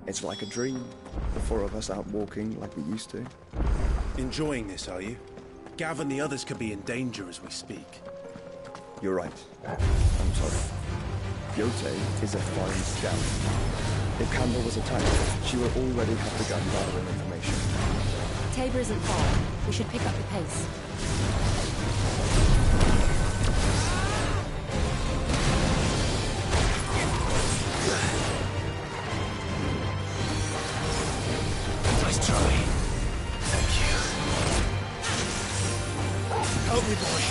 It's like a dream. The four of us out walking like we used to. Enjoying this, are you? Gav and the others could be in danger as we speak. You're right. I'm sorry. Yote is a fine scout. If Campbell was attacked, she will already have begun gathering information. Tabor isn't far. We should pick up the pace. Nice try. Thank you. Help me, boy.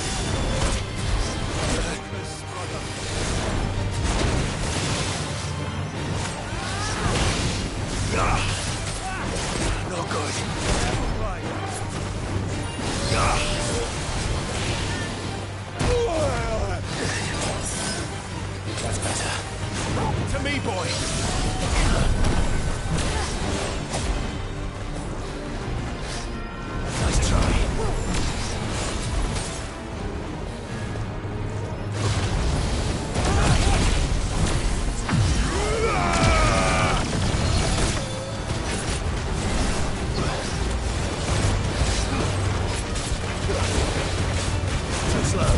No good. That's better. To me, boy. Nice try. Too slow.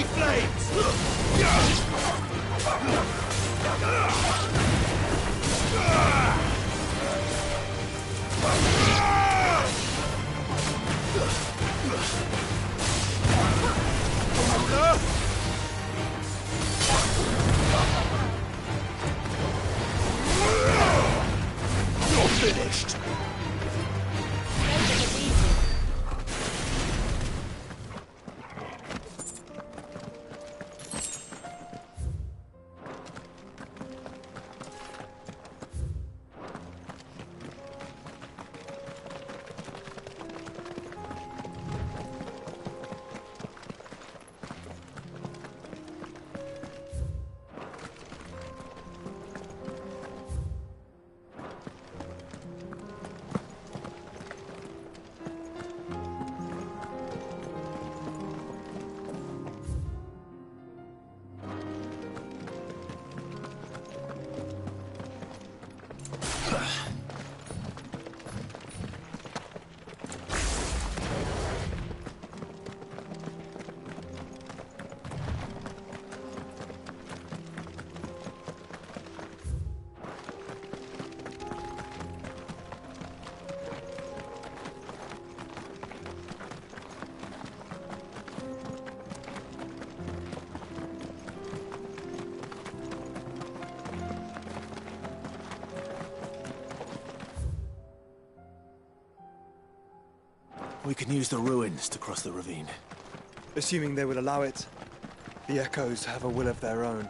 Enemy flames! You're finished! We can use the ruins to cross the ravine. Assuming they will allow it. The Echoes have a will of their own.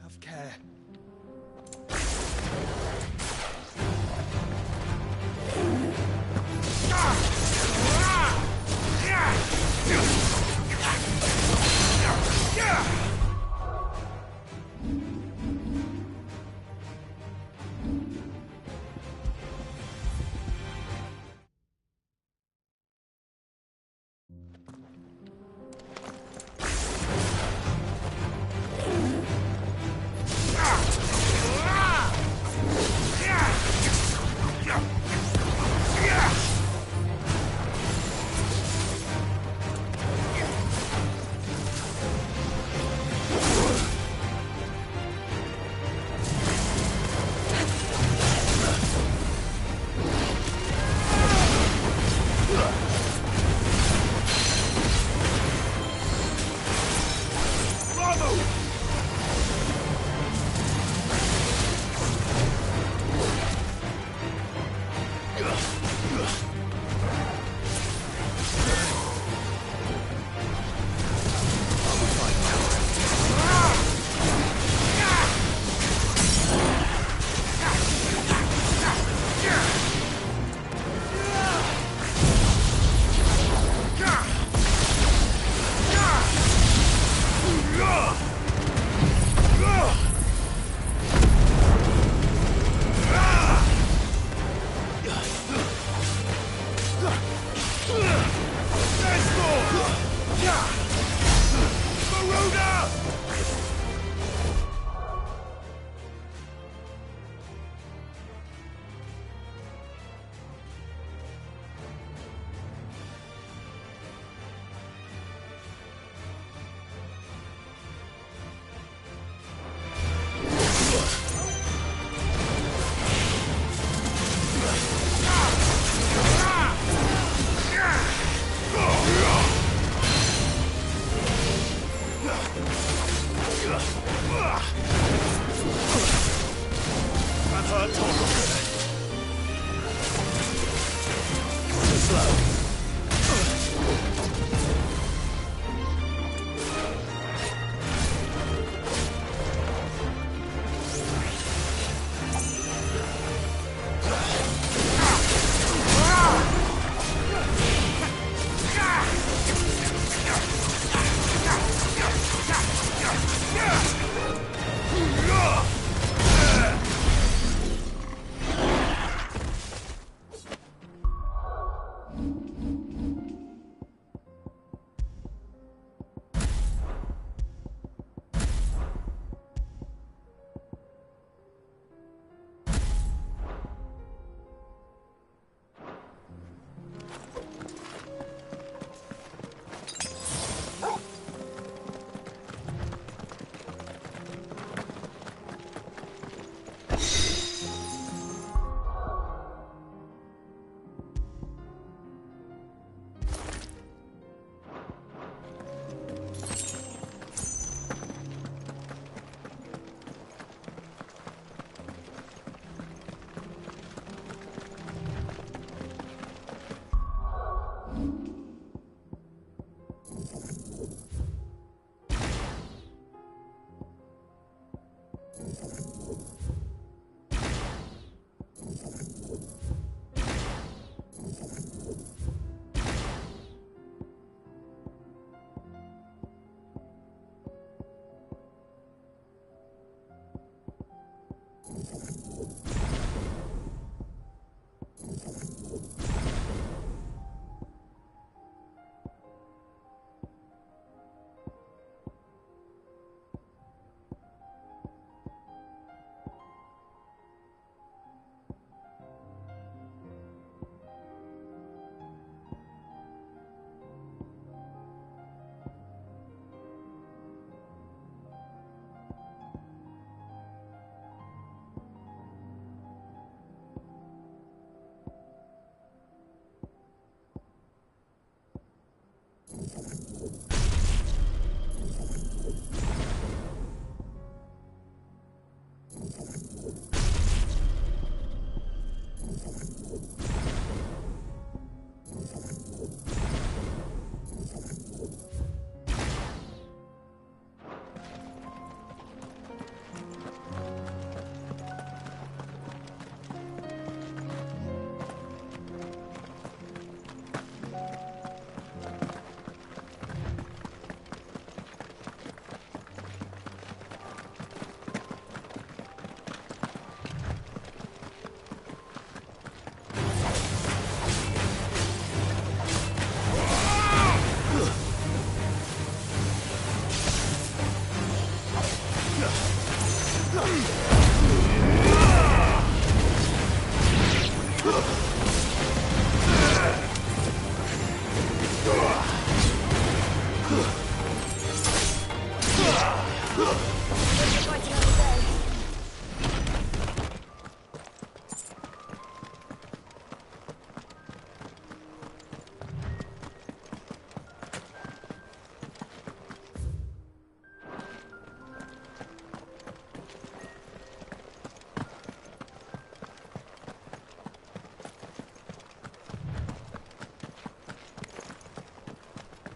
Have care.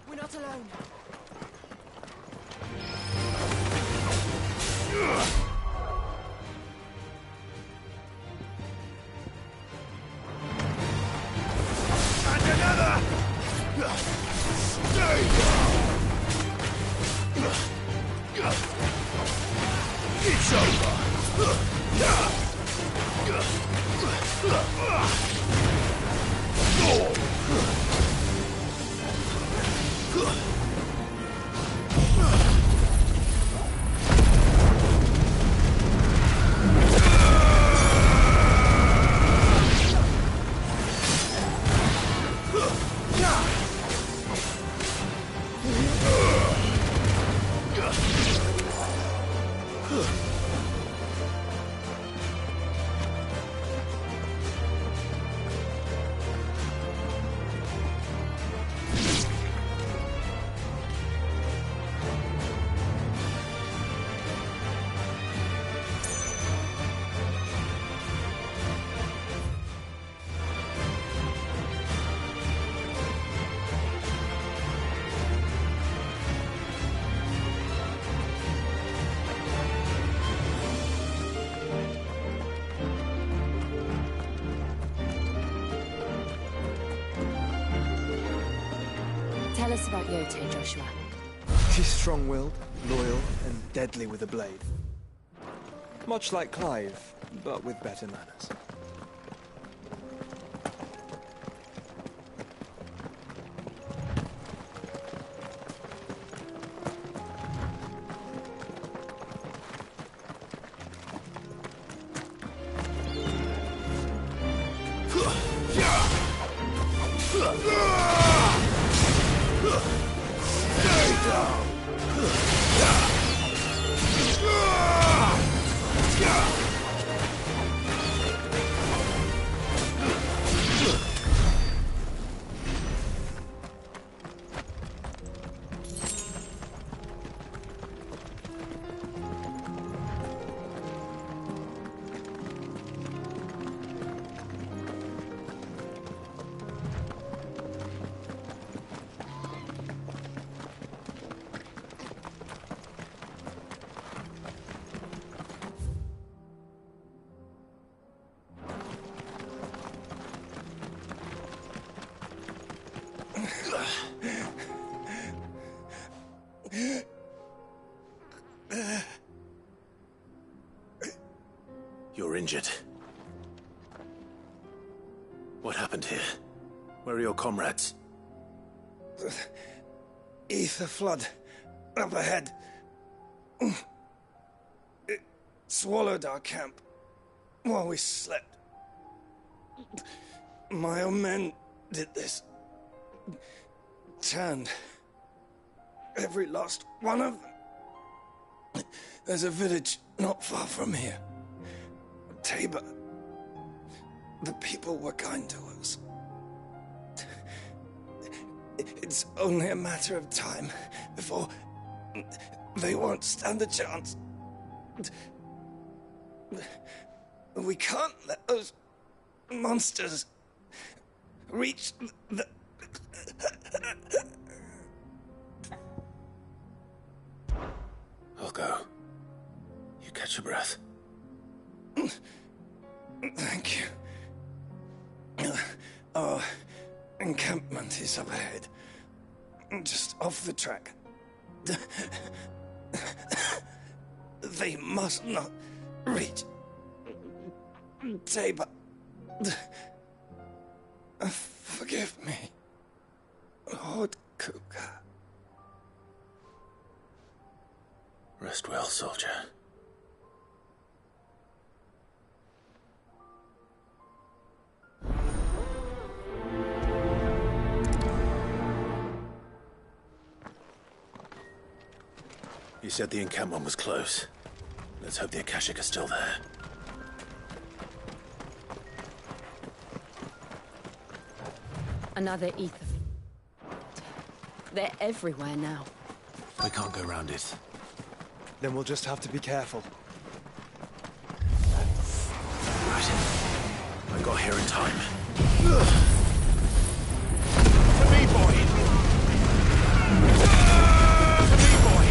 We're not alone. And another! Stay! It's Tell us about Yote, Joshua. He's strong-willed, loyal, and deadly with a blade. Much like Clive, but with better manners. You're injured. What happened here? Where are your comrades? Ether flood. Up ahead. It swallowed our camp while we slept. My own men did this. Turned. Every last one of them. There's a village not far from here. Tabor. The people were kind to us. It's only a matter of time before they won't stand a chance. We can't let those monsters reach the... I'll go. You catch your breath. Thank you. Our encampment is up ahead. Just off the track. They must not reach Tabor. Forgive me, Lord Kuka. Rest well, soldier. said the encampment was close. Let's hope the Akashic are still there. Another ether. They're everywhere now. We can't go around it. Then we'll just have to be careful. Right. I got here in time. To me, boy! To me, boy!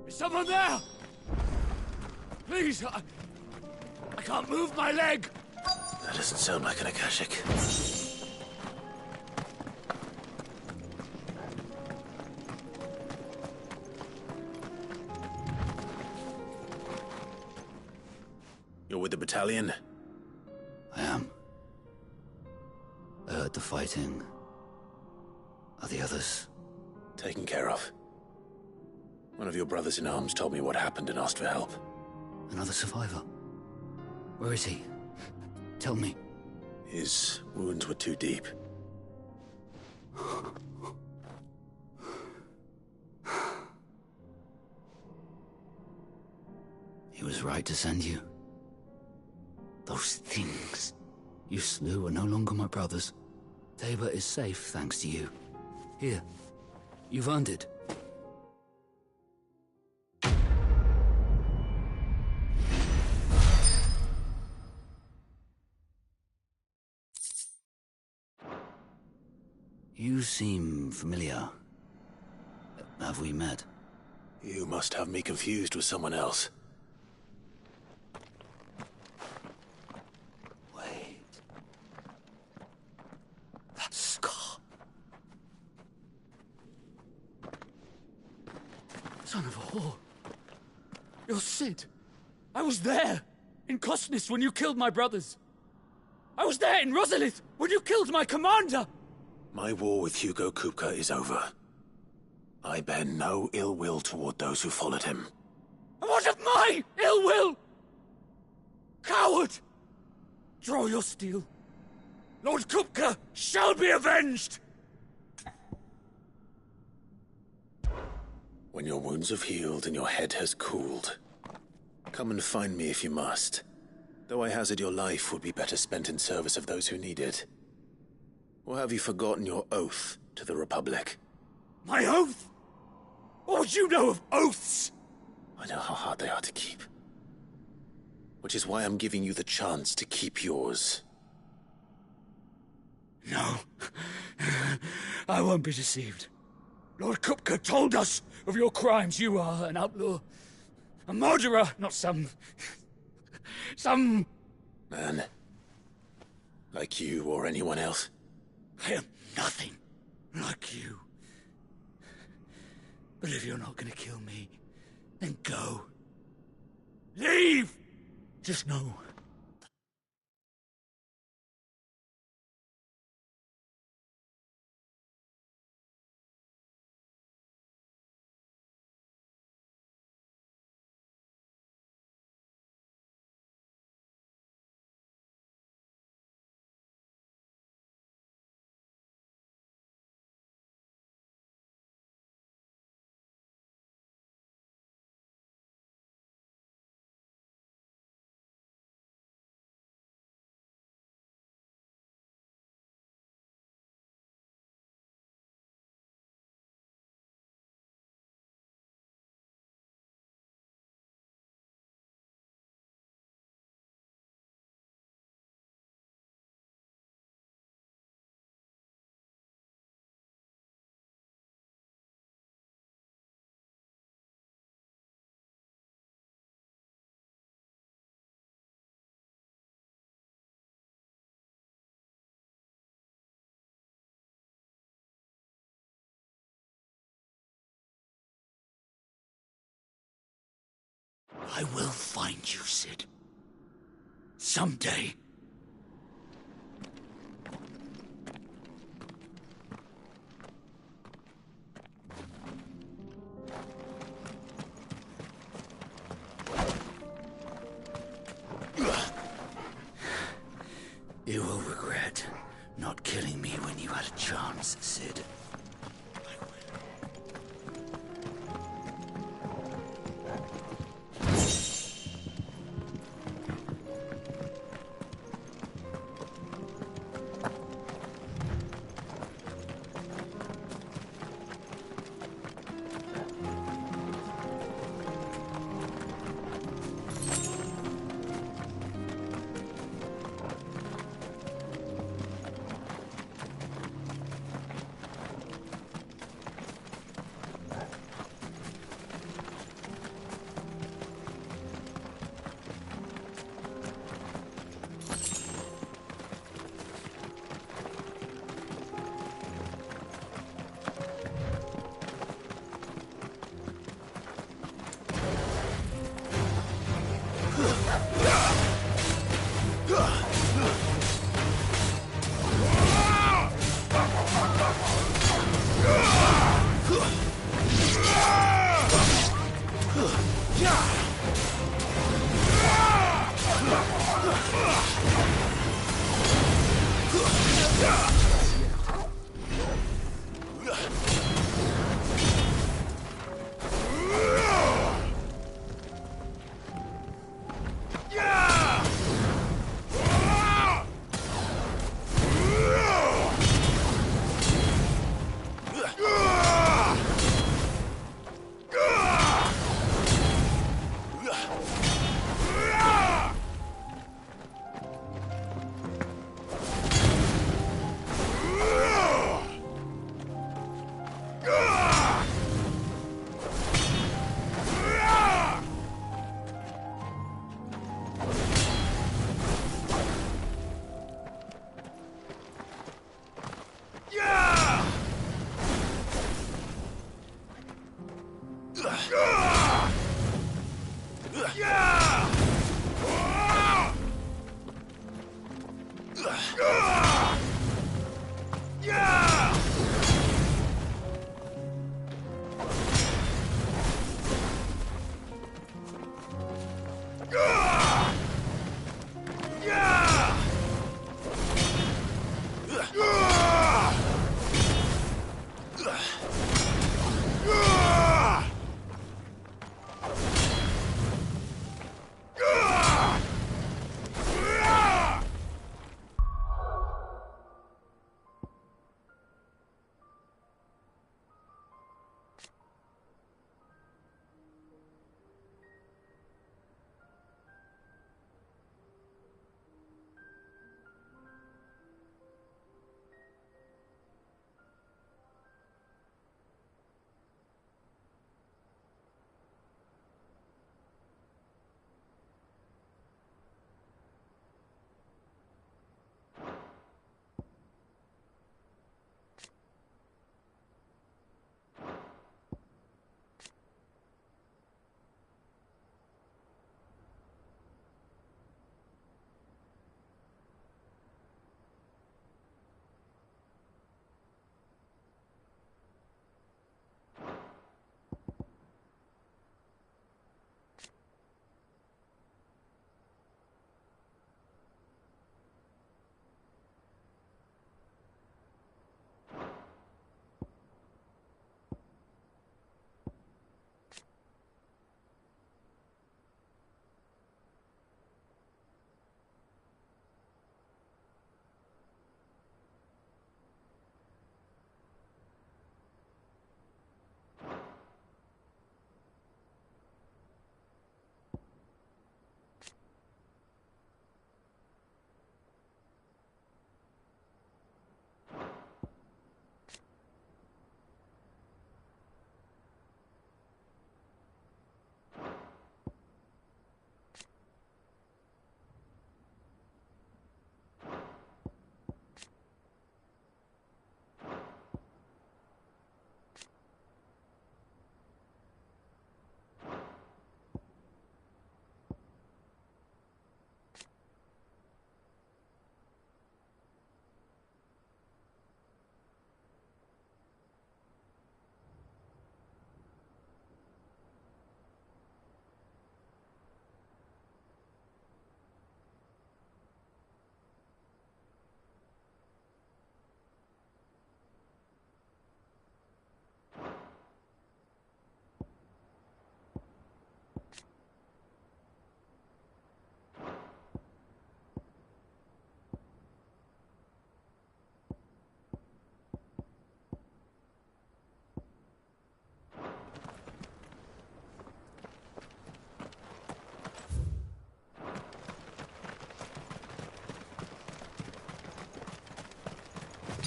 Is someone there? Please, I can't move my leg! That doesn't sound like an Akashic. You're with the battalion? I am. I heard the fighting. Are the others? Taken care of. One of your brothers in arms told me what happened and asked for help. Another survivor? Where is he? Tell me. His wounds were too deep. He was right to send you. Those things you slew are no longer my brothers. Tabor is safe thanks to you. Here, you've earned it. You seem familiar. Have we met? You must have me confused with someone else. Wait. That scar. Son of a whore. You're Sid. I was there, in Kosnis, when you killed my brothers. I was there in Rosalith, when you killed my commander! My war with Hugo Kupka is over. I bear no ill will toward those who followed him. And what of my ill will? Coward! Draw your steel. Lord Kupka shall be avenged! When your wounds have healed and your head has cooled, come and find me if you must. Though I hazard your life would be better spent in service of those who need it. Or have you forgotten your oath to the Republic? My oath? What would you know of oaths? I know how hard they are to keep. Which is why I'm giving you the chance to keep yours. No. I won't be deceived. Lord Kupka told us of your crimes. You are an outlaw. A murderer, not some Man. Like you or anyone else. I am nothing like you. But if you're not gonna kill me, then go. Leave! Just know I will find you, Sid. Someday. You will regret not killing me when you had a chance, Sid.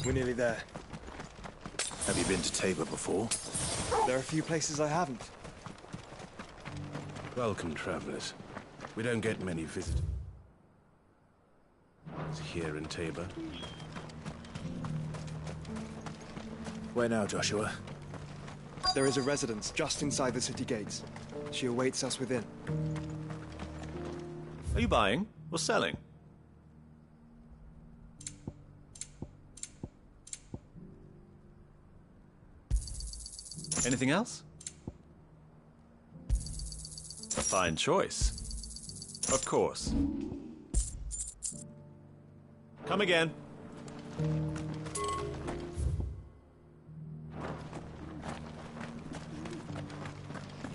We're nearly there. Have you been to Tabor before? There are a few places I haven't. Welcome, travelers. We don't get many visitors here in Tabor. Where now, Joshua? There is a residence just inside the city gates. She awaits us within. Are you buying or selling? Anything else? A fine choice. Of course. Come again.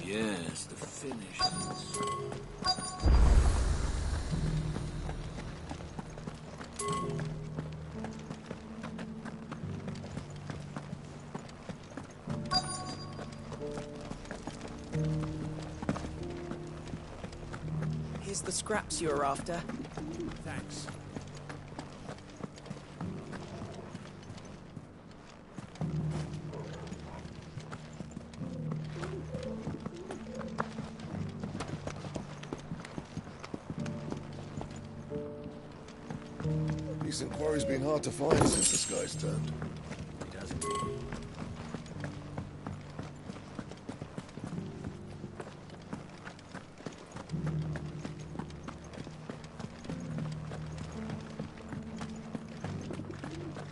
Yes, the finish. Here's the scraps you were after. Thanks. Decent quarry's been hard to find since the sky's turned. It hasn't.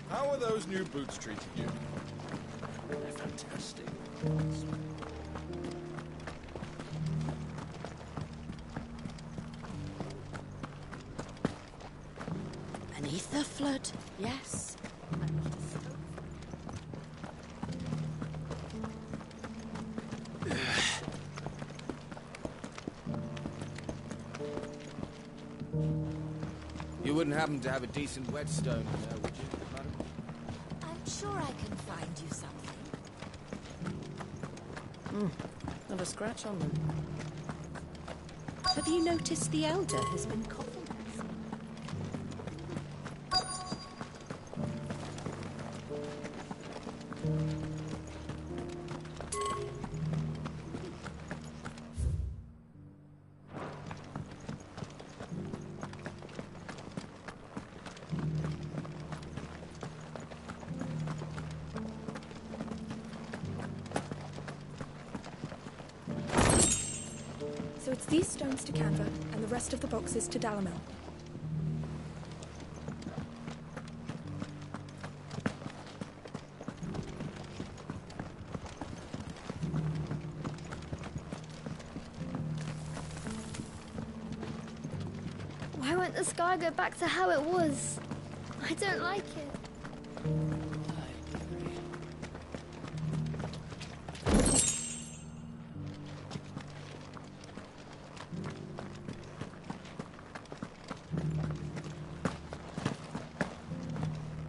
How are those new boots treating you? They're fantastic. Beneath the flood, yes. I'm not a stone. You wouldn't happen to have a decent whetstone there, would you, madam? I'm sure I can find you something. Not a scratch on them. Have you noticed the elder has been coughing? So it's these stones to Canva, and the rest of the boxes to Dalamil. Why won't the sky go back to how it was? I don't like it.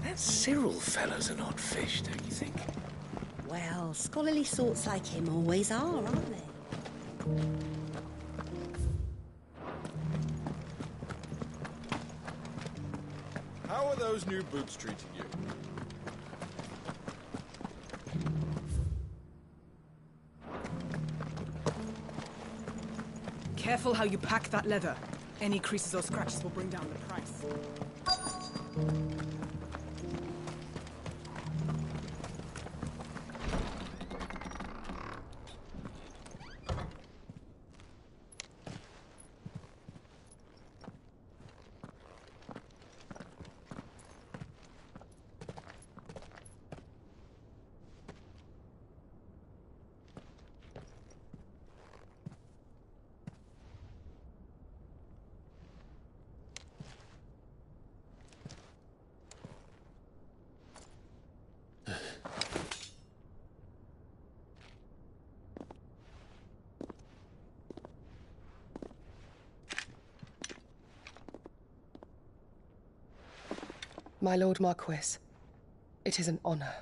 That Cyril fellow's an odd fish, don't you think? Well, scholarly sorts like him always are, aren't they? How are those new boots treating you? Careful how you pack that leather. Any creases or scratches will bring down the price. My Lord Marquis, it is an honor.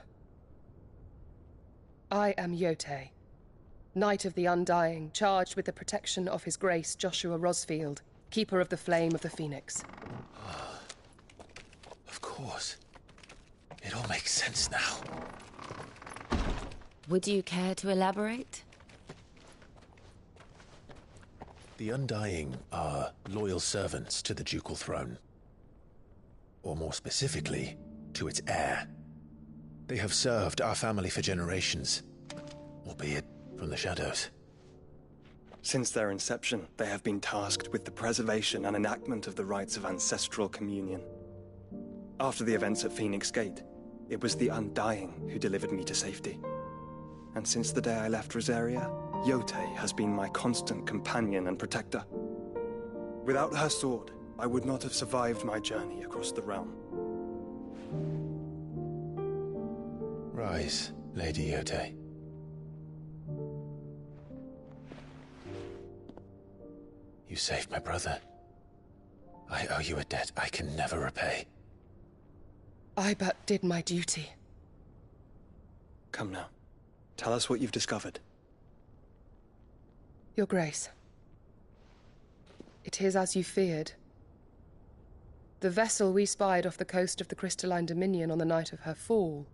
I am Yote, Knight of the Undying, charged with the protection of His Grace Joshua Rosfield, Keeper of the Flame of the Phoenix. Of course. It all makes sense now. Would you care to elaborate? The Undying are loyal servants to the ducal throne. Or more specifically, to its heir. They have served our family for generations, albeit from the shadows. Since their inception, they have been tasked with the preservation and enactment of the rites of ancestral communion. After the events at Phoenix Gate, it was the Undying who delivered me to safety. And since the day I left Rosaria, Yote has been my constant companion and protector. Without her sword, I would not have survived my journey across the realm. Rise, Lady Yote. You saved my brother. I owe you a debt I can never repay. I but did my duty. Come now. Tell us what you've discovered. Your Grace. It is as you feared. The vessel we spied off the coast of the Crystalline Dominion on the night of her fall.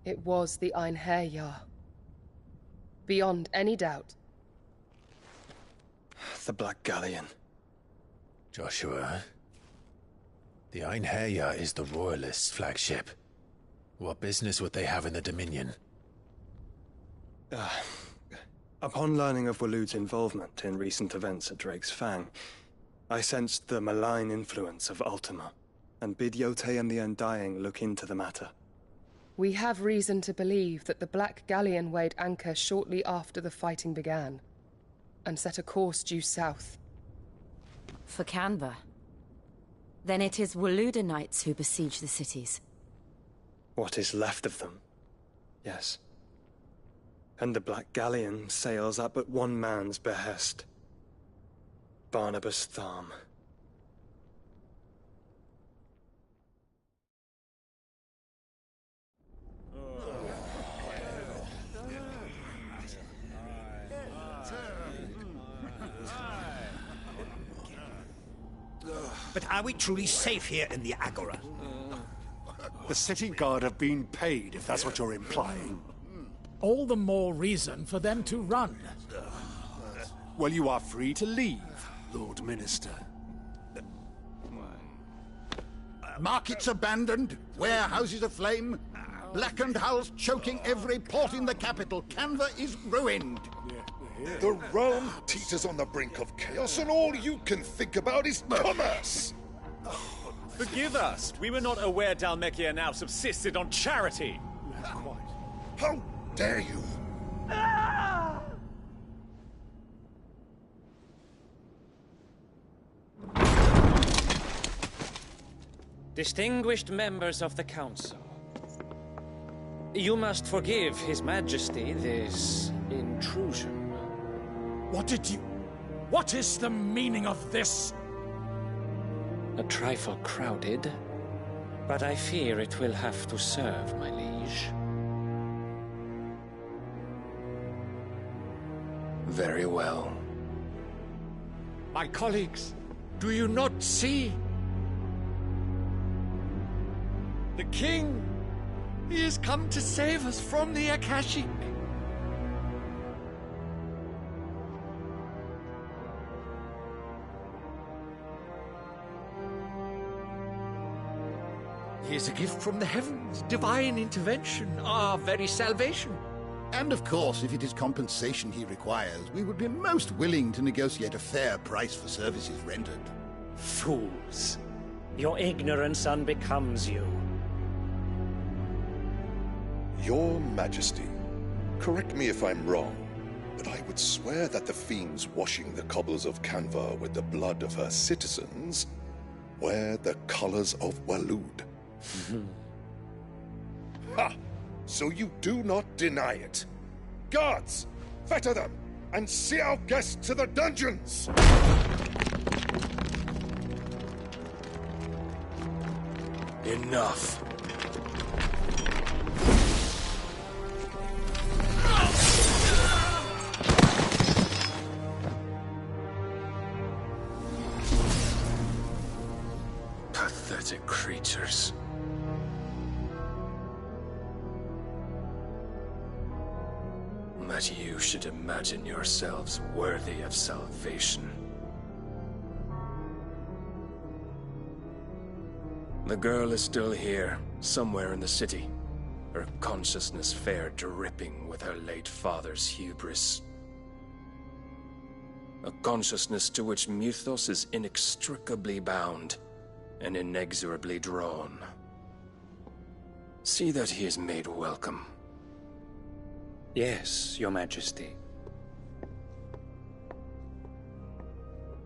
It was the Einherjar. Beyond any doubt. The Black Galleon. Joshua, the Einherjar is the Royalists' flagship. What business would they have in the Dominion? Upon learning of Waloed's involvement in recent events at Drake's Fang, I sensed the malign influence of Ultima, and bid Yote and the Undying look into the matter. We have reason to believe that the Black Galleon weighed anchor shortly after the fighting began, and set a course due south. For Canva. Then it is Waloeda knights who besiege the cities. What is left of them, yes. And the Black Galleon sails at but one man's behest. Barnabas Tharm. But are we truly safe here in the Agora? The city guard have been paid, if that's what you're implying. All the more reason for them to run. Well, you are free to leave, Lord Minister. Markets abandoned, warehouses aflame, blackened hulls choking every port in the capital. Canva is ruined. The realm teeters on the brink of chaos, and all you can think about is commerce! Forgive us! We were not aware Dhalmekia now subsisted on charity! How dare you! Distinguished members of the Council, you must forgive His Majesty this intrusion. What is the meaning of this? A trifle crowded, but I fear it will have to serve, my liege. Very well. My colleagues, do you not see? The king! He has come to save us from the Akashic! He is a gift from the heavens, divine intervention, our very salvation. And of course, if it is compensation he requires, we would be most willing to negotiate a fair price for services rendered. Fools! Your ignorance unbecomes you. Your Majesty, correct me if I'm wrong, but I would swear that the fiends washing the cobbles of Canva with the blood of her citizens wear the colors of Waloed. Ha! So you do not deny it. Guards, fetter them, and see our guests to the dungeons! Enough. Pathetic creatures. that you should imagine yourselves worthy of salvation. The girl is still here, somewhere in the city, her consciousness fair dripping with her late father's hubris. A consciousness to which Mythos is inextricably bound and inexorably drawn. See that he is made welcome. Yes, Your Majesty.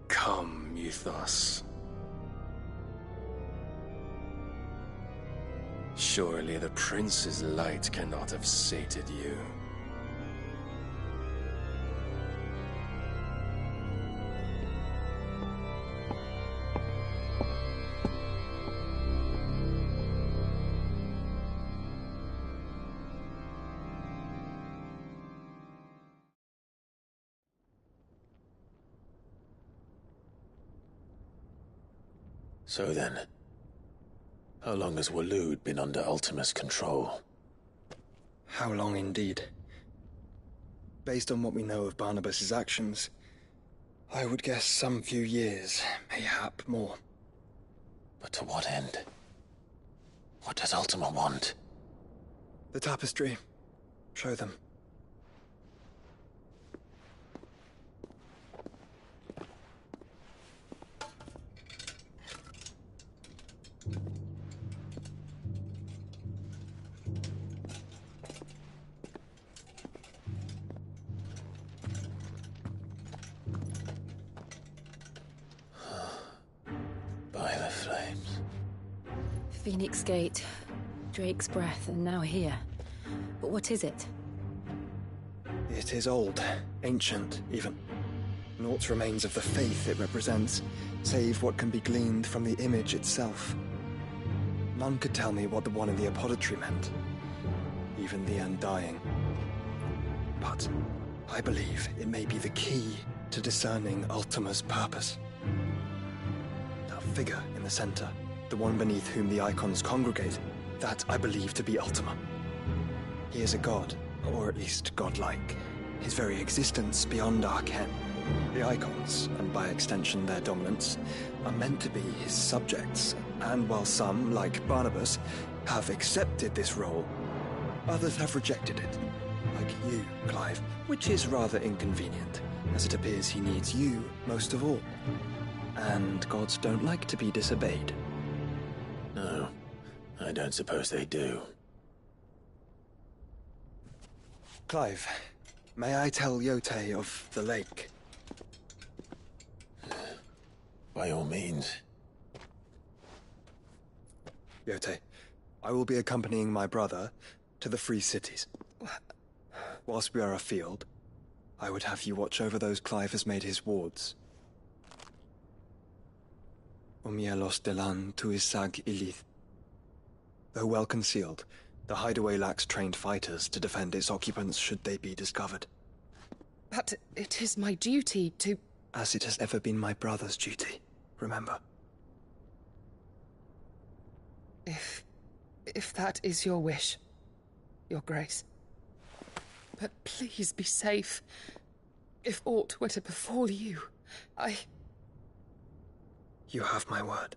Come, Mythos. Surely the prince's light cannot have sated you. So then, how long has Waloed been under Ultima's control? How long indeed? Based on what we know of Barnabas's actions, I would guess some few years, mayhap more. But to what end? What does Ultima want? The tapestry. Show them. By the flames. Phoenix Gate, Drake's Breath, and now here. But what is it? It is old, ancient, even. Naught remains of the faith it represents, save what can be gleaned from the image itself. None could tell me what the one in the apothecary meant, even the Undying. But I believe it may be the key to discerning Ultima's purpose. That figure in the center, the one beneath whom the icons congregate, that I believe to be Ultima. He is a god, or at least godlike. His very existence beyond our ken. The icons, and by extension their dominance, are meant to be his subjects, and while some, like Barnabas, have accepted this role, others have rejected it. Like you, Clive, which is rather inconvenient, as it appears he needs you most of all. And gods don't like to be disobeyed. No, I don't suppose they do. Clive, may I tell Yote of the lake? By all means. Yote, I will be accompanying my brother to the Free Cities. Whilst we are afield, I would have you watch over those Clive has made his wards. Omielos delan tuisag ilith. Though well concealed, the hideaway lacks trained fighters to defend its occupants should they be discovered. But it is my duty to... As it has ever been my brother's duty, remember. If that is your wish, Your Grace. But please be safe. If aught were to befall you, You have my word.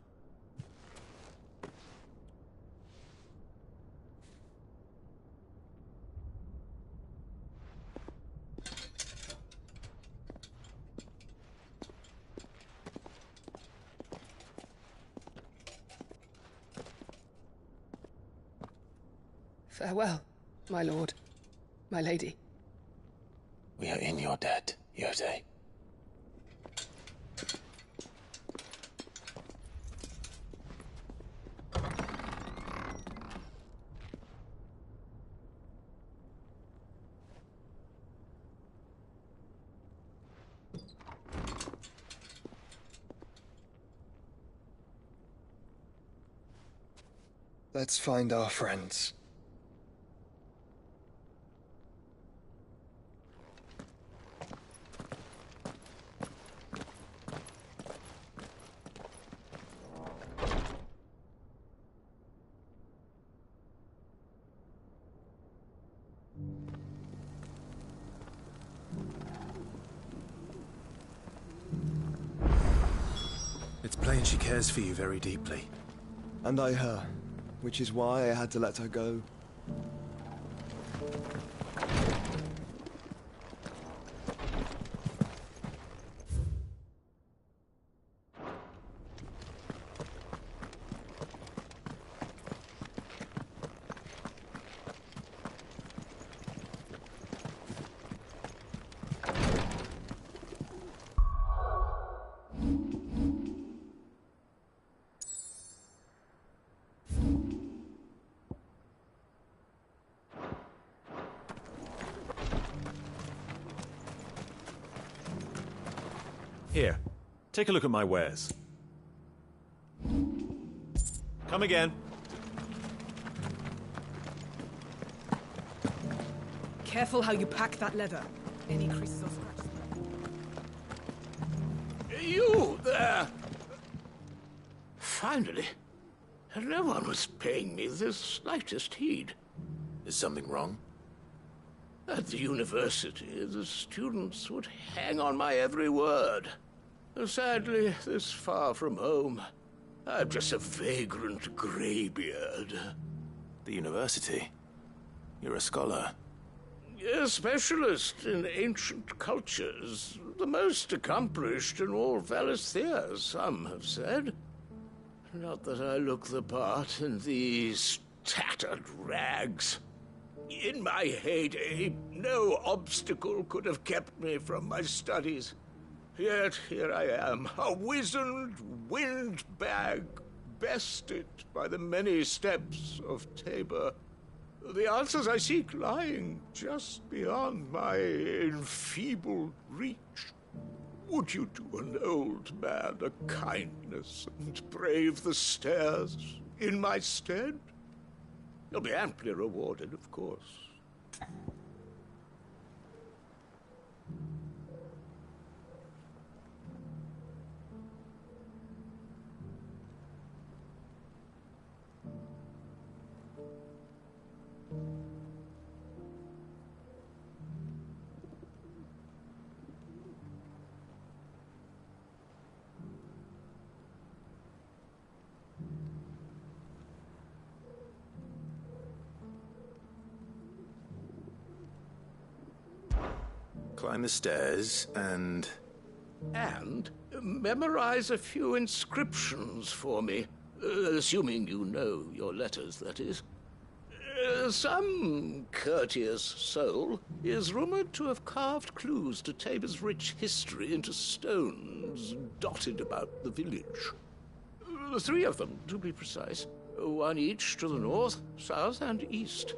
Farewell, my lord, my lady. We are in your debt, Yote. Let's find our friends. plain she cares for you very deeply. And I her, which is why I had to let her go. Here, take a look at my wares. Come again. Careful how you pack that leather. Any creases or scratches. You there! Finally. No one was paying me the slightest heed. Is something wrong? At the university, the students would hang on my every word. Sadly, this far from home, I'm just a vagrant greybeard. The university? You're a scholar. A specialist in ancient cultures. The most accomplished in all Valisthea, some have said. Not that I look the part in these tattered rags. In my heyday, no obstacle could have kept me from my studies. Yet here I am, a wizened windbag, bested by the many steps of Tabor. The answers I seek lying just beyond my enfeebled reach. Would you do an old man a kindness and brave the stairs in my stead? You'll be amply rewarded, of course. Climb the stairs and... And memorize a few inscriptions for me, assuming you know your letters, that is. Some courteous soul is rumored to have carved clues to Tabor's rich history into stones dotted about the village. 3 of them, to be precise. 1 each to the north, south, and east.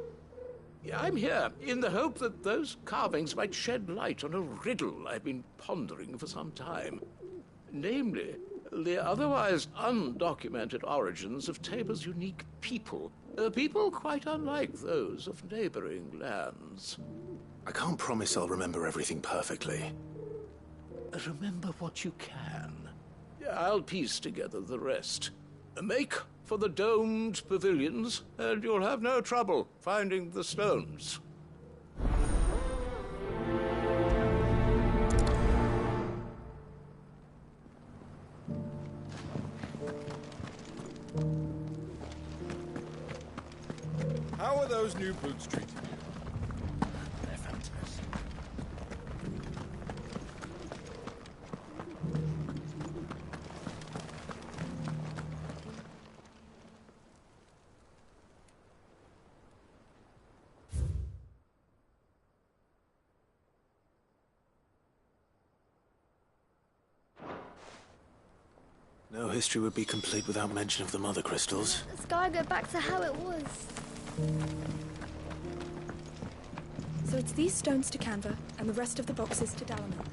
I'm here in the hope that those carvings might shed light on a riddle I've been pondering for some time. Namely, the otherwise undocumented origins of Tabor's unique people. People quite unlike those of neighboring lands. I can't promise I'll remember everything perfectly. Remember what you can. I'll piece together the rest. Make for the domed pavilions, and you'll have no trouble finding the stones. How are those new boots treating you? They're fantastic. No history would be complete without mention of the mother crystals. The sky go back to how it was. So it's these stones to Canva, and the rest of the boxes to Dallamon.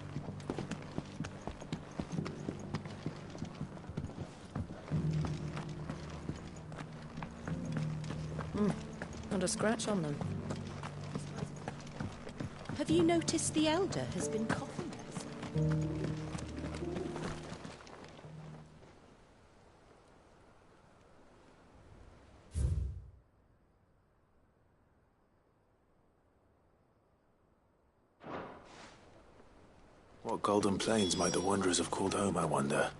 Not a scratch on them. Have you noticed the Elder has been coffinless? What golden plains might the Wanderers have called home, I wonder?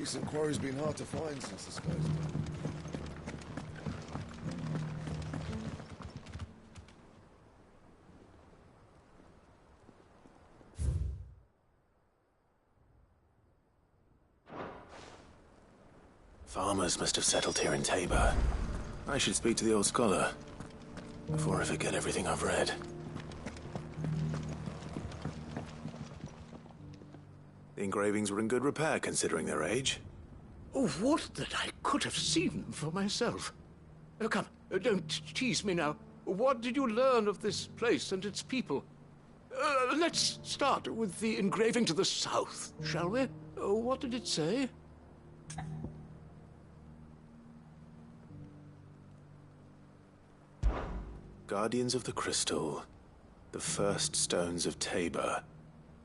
Decent quarry's been hard to find since the sky's down. Farmers must have settled here in Tabor. I should speak to the old scholar before I forget everything I've read. The engravings were in good repair considering their age. Oh, would that I could have seen them for myself. Oh, come, don't tease me now. What did you learn of this place and its people? Let's start with the engraving to the south, shall we? What did it say? Guardians of the Crystal, the first stones of Tabor,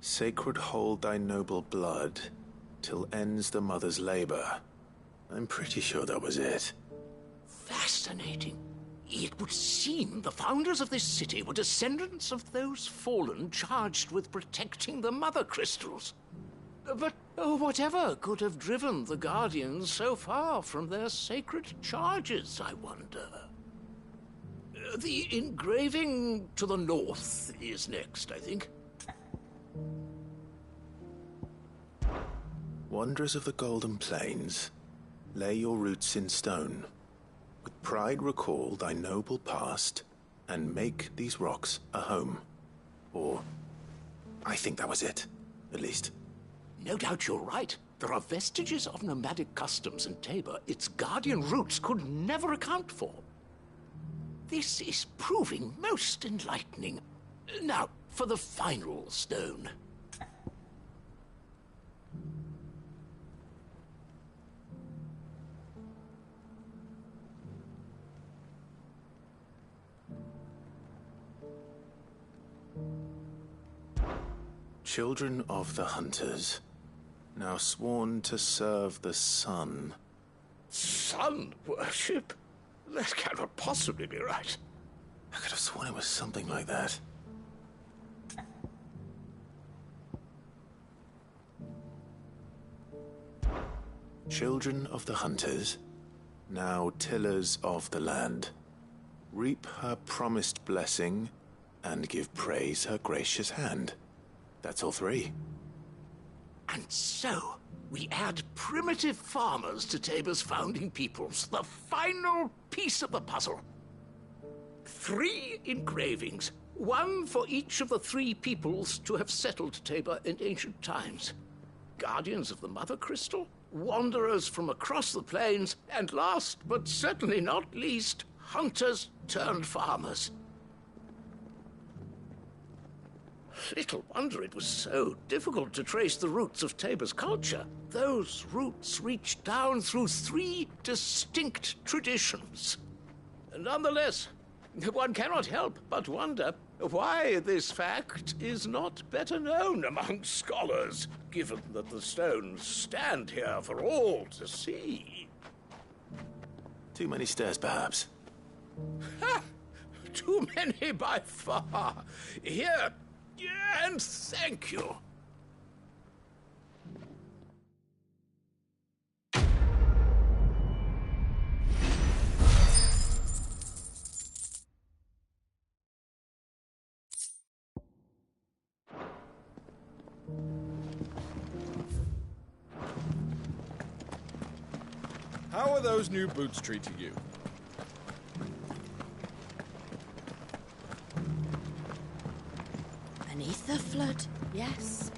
sacred hold thy noble blood, till ends the mother's labor. I'm pretty sure that was it. Fascinating. It would seem the founders of this city were descendants of those fallen charged with protecting the mother crystals. But whatever could have driven the Guardians so far from their sacred charges, I wonder? The engraving to the north is next, I think. Wanderers of the Golden Plains, lay your roots in stone. With pride recall thy noble past, and make these rocks a home. Or, I think that was it, at least. No doubt you're right. There are vestiges of nomadic customs in Tabor its guardian roots could never account for. This is proving most enlightening. Now, for the final stone. Children of the Hunters, now sworn to serve the sun. Sun worship? That cannot possibly be right. I could have sworn it was something like that. Children of the Hunters, now tillers of the land, reap her promised blessing and give praise her gracious hand. That's all three. And so, we add primitive farmers to Tabor's founding peoples, the final piece of the puzzle. 3 engravings, one for each of the 3 peoples to have settled Tabor in ancient times. Guardians of the Mother Crystal, wanderers from across the plains, and last but certainly not least, hunters turned farmers. Little wonder it was so difficult to trace the roots of Tabor's culture. Those roots reach down through 3 distinct traditions. Nonetheless, one cannot help but wonder why this fact is not better known among scholars, given that the stones stand here for all to see. Too many stairs, perhaps. Ha! Too many by far. Here, and thank you. How are those new boots treating you? Beneath the flood, yes.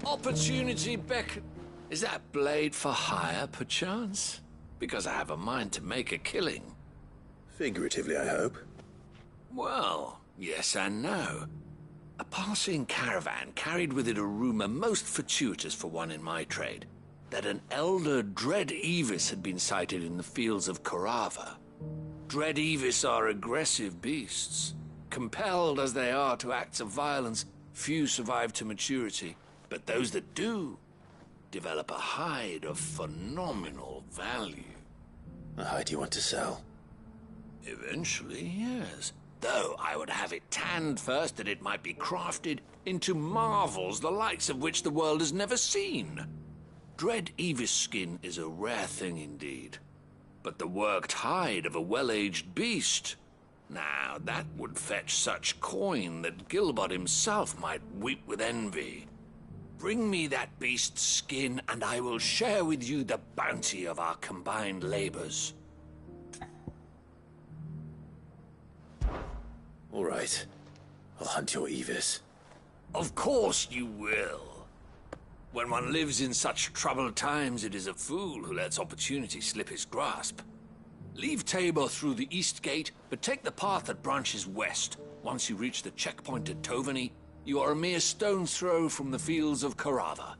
Opportunity beckon. Is that blade for hire, perchance? Because I have a mind to make a killing. Figuratively, I hope. Well, yes and no. A passing caravan carried with it a rumor most fortuitous for one in my trade, that an elder Dread Evis had been sighted in the fields of Korava. Dread Evis are aggressive beasts. Compelled as they are to acts of violence, few survive to maturity, but those that do develop a hide of phenomenal value. A hide you want to sell? Eventually, yes. Though I would have it tanned first that it might be crafted into marvels the likes of which the world has never seen. Dread Evis skin is a rare thing indeed. But the worked hide of a well-aged beast, now that would fetch such coin that Gilbert himself might weep with envy. Bring me that beast's skin, and I will share with you the bounty of our combined labors. All right. I'll hunt your Evis. Of course you will. When one lives in such troubled times, it is a fool who lets opportunity slip his grasp. Leave Tabor through the east gate, but take the path that branches west. Once you reach the checkpoint at Tovany, you are a mere stone's throw from the fields of Carava.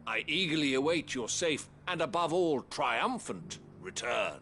I eagerly await your safe, and above all, triumphant return.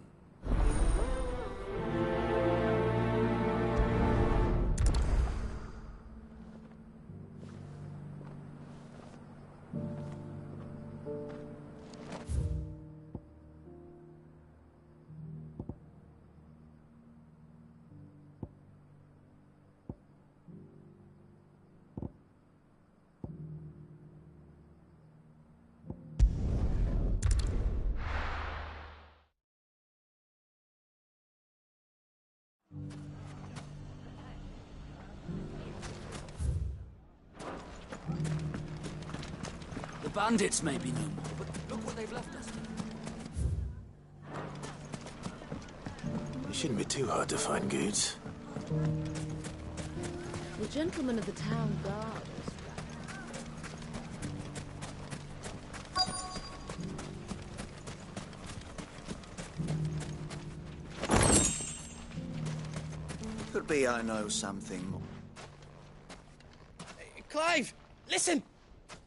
The bandits may be no more, but look what they've left us. It shouldn't be too hard to find goods. The gentleman of the town guard is Could be I know something more. Clive, listen!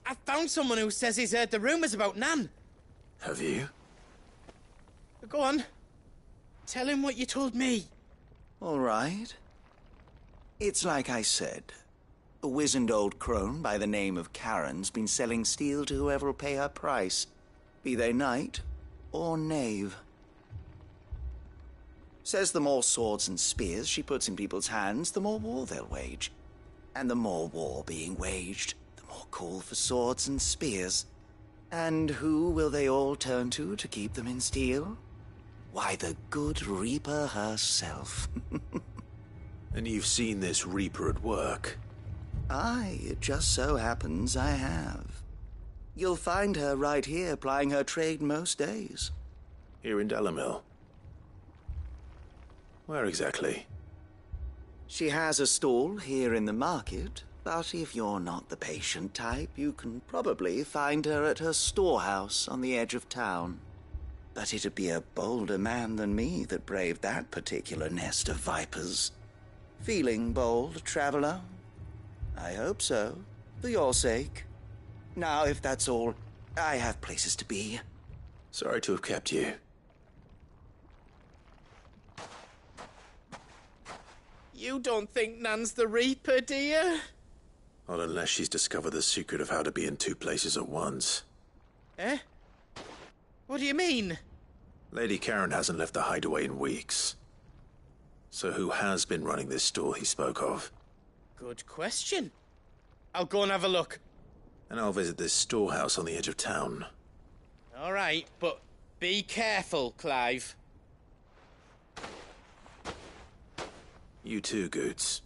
I found someone who says he's heard the rumours about Nan. Have you? Go on. Tell him what you told me. All right. It's like I said. A wizened old crone by the name of Karen's been selling steel to whoever will pay her price, be they knight or knave. Says the more swords and spears she puts in people's hands, the more war they'll wage. And the more war being waged, the more call for swords and spears. And who will they all turn to keep them in steel? Why, the good Reaper herself. And you've seen this Reaper at work? Aye, it just so happens I have. You'll find her right here plying her trade most days. Here in Dalamil? Where exactly? She has a stall here in the market, but if you're not the patient type, you can probably find her at her storehouse on the edge of town. But it'd be a bolder man than me that braved that particular nest of vipers. Feeling bold, traveler? I hope so, for your sake. Now, if that's all, I have places to be. Sorry to have kept you. You don't think Nan's the Reaper, do you? Not unless she's discovered the secret of how to be in two places at once. Eh? What do you mean? Lady Karen hasn't left the hideaway in weeks. So who has been running this store he spoke of? Good question. I'll go and have a look. And I'll visit this storehouse on the edge of town. All right, but be careful, Clive. You too, Goots.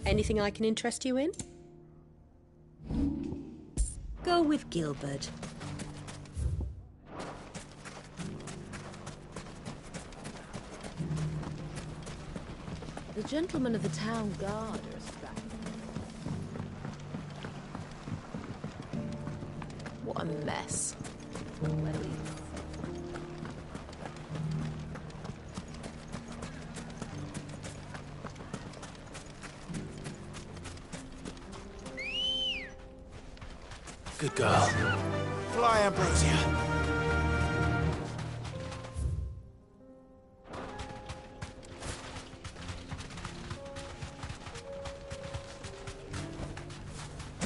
Anything I can interest you in? Go with Gilbert. the gentleman of the town guard is back. What a mess. Where do we... Good girl. Fly, Ambrosia.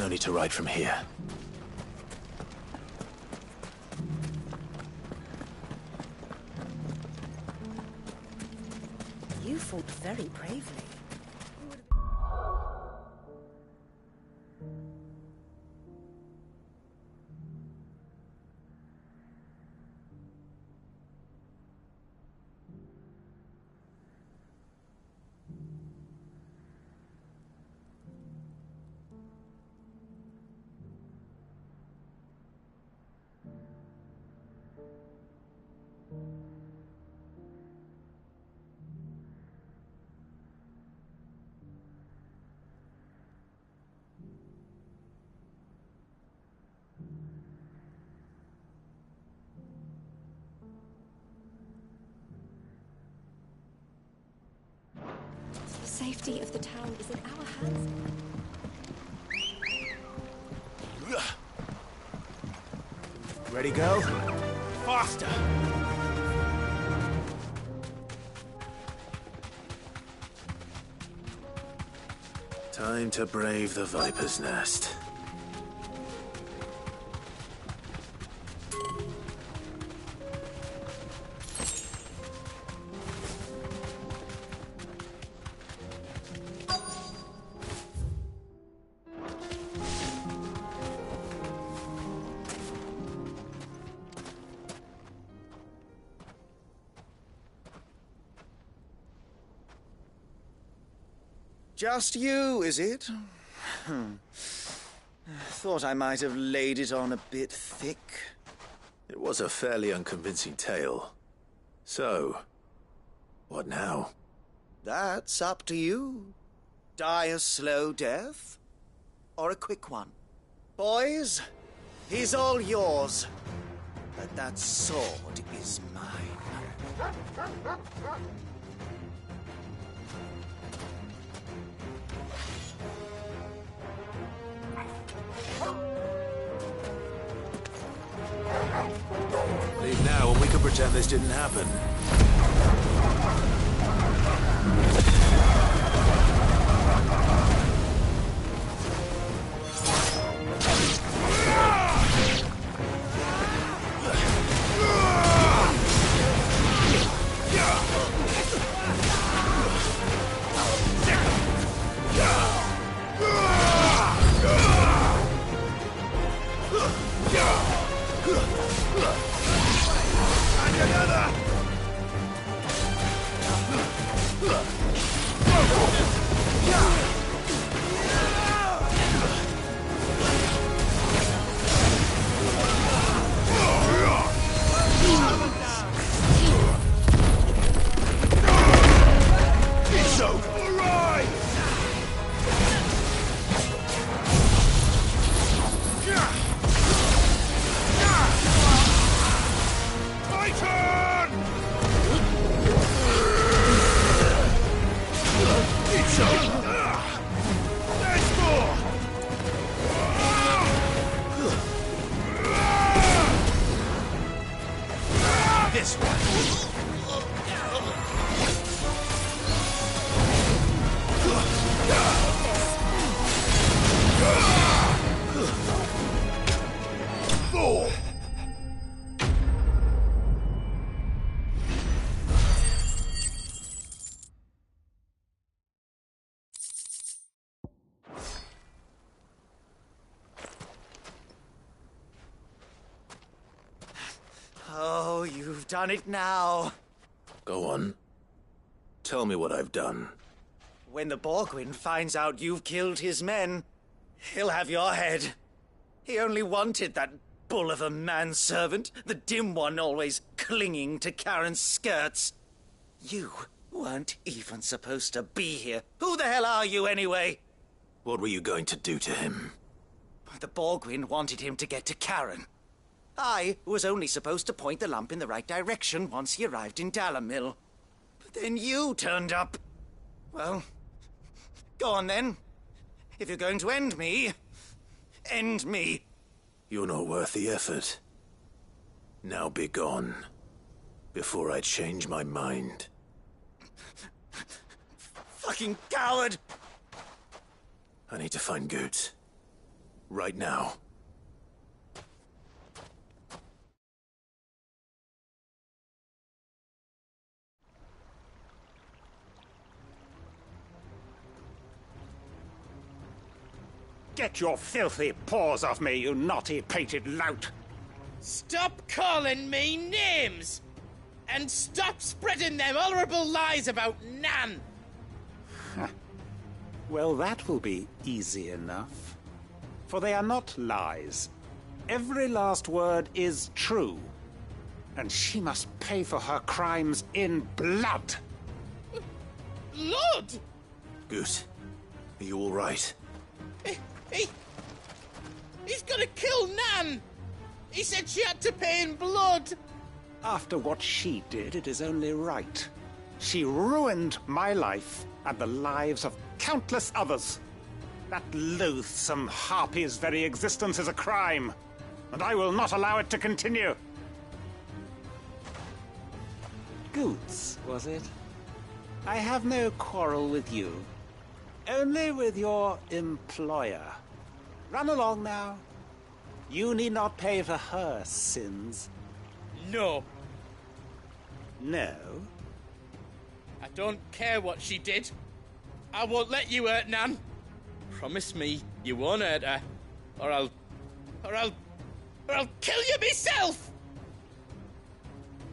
No need to ride from here. You fought very bravely. The safety of the town is in our hands. Ready, go? Faster! Time to brave the Viper's Nest. Just you, is it? Thought I might have laid it on a bit thick. It was a fairly unconvincing tale. So, what now? That's up to you. Die a slow death, or a quick one. Boys, he's all yours. But that sword is mine. Leave now and we can pretend this didn't happen. This one. Oh, you've done it now. Go on. Tell me what I've done. When the Borgwyn finds out you've killed his men, he'll have your head. He only wanted that bull of a manservant, the dim one always clinging to Karen's skirts. You weren't even supposed to be here. Who the hell are you, anyway? What were you going to do to him? The Borgwyn wanted him to get to Karen. I was only supposed to point the lamp in the right direction once he arrived in Dalamil. But then you turned up. Well, go on then. If you're going to end me, end me. You're not worth the effort. Now be gone, before I change my mind. Fucking coward! I need to find Goots. Right now. Get your filthy paws off me, you naughty-pated lout! Stop calling me names! And stop spreading them horrible lies about Nan! Well, that will be easy enough. For they are not lies. Every last word is true. And she must pay for her crimes in blood! Blood? Goose, are you all right? He's gonna kill Nan! He said she had to pay in blood! After what she did, it is only right. She ruined my life and the lives of countless others. That loathsome harpy's very existence is a crime, and I will not allow it to continue. Goots, was it? I have no quarrel with you. Only with your employer. Run along now. You need not pay for her sins. No. No? I don't care what she did. I won't let you hurt Nan. Promise me you won't hurt her, or I'll kill you myself!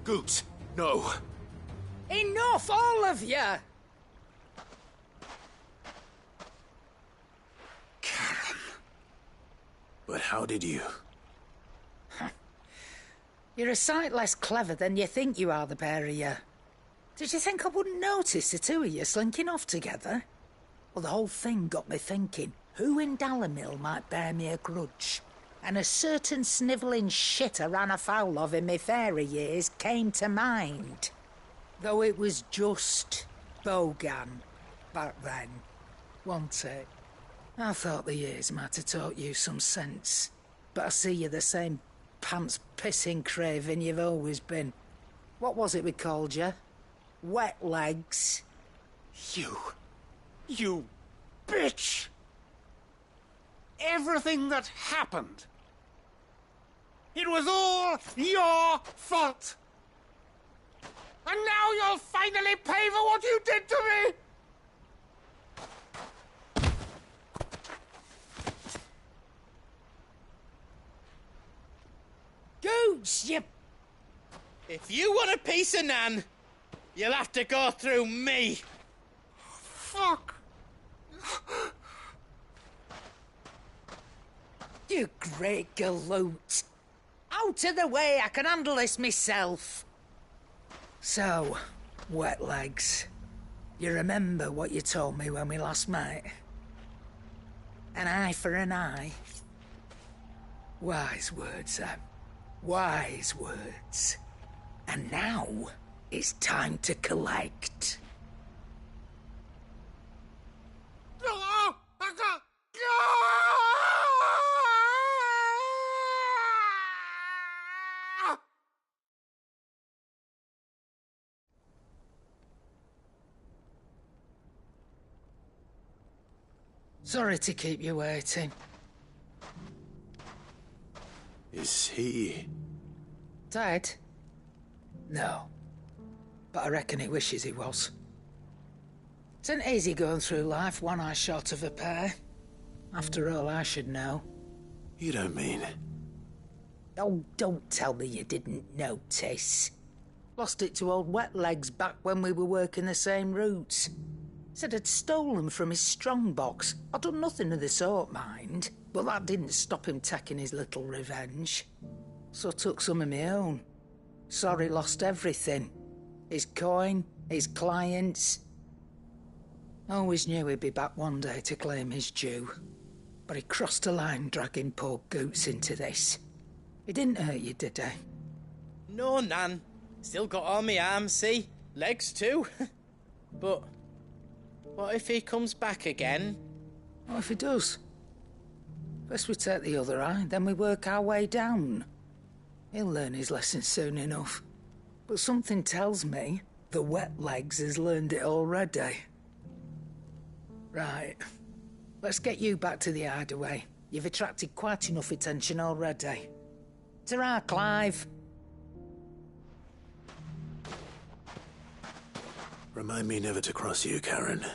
Goose, no. Enough, all of you! Karen. But how did you? You're a sight less clever than you think you are, the pair of you. Did you think I wouldn't notice the two of you slinking off together? Well, the whole thing got me thinking, who in Dalamil might bear me a grudge? And a certain snivelling shit I ran afoul of in my fairy years came to mind. Though it was just Bogan back then, wasn't it? I thought the years might have taught you some sense, but I see you're the same pants-pissing craven you've always been. What was it we called you? Wet legs? You bitch! Everything that happened, it was all your fault! And now you'll finally pay for what you did to me! Goots, you... If you want a piece of Nan, you'll have to go through me. Fuck! You great galoot. Out of the way, I can handle this myself. So, wet legs, you remember what you told me when we last met? An eye for an eye. Wise words, Sam. Wise words. And now, it's time to collect. Sorry to keep you waiting. Is he... Dead? No. But I reckon he wishes he was. It isn't easy going through life one eye short of a pair. After all, I should know. You don't mean... Oh, don't tell me you didn't notice. Lost it to old Wet Legs back when we were working the same routes. Said I'd stolen from his strongbox. I'd done nothing of the sort, mind. But that didn't stop him taking his little revenge. So I took some of my own. Sorry, lost everything. His coin, his clients. Always knew he'd be back one day to claim his due. But he crossed a line dragging poor Goots into this. He didn't hurt you, did he? No, Nan. Still got all my arms, see? Legs too. But what if he comes back again? What if he does? First we take the other eye, then we work our way down. He'll learn his lesson soon enough. But something tells me the Wet Legs has learned it already. Right. Let's get you back to the hideaway. You've attracted quite enough attention already. Ta-ra, Clive. Remind me never to cross you, Karen.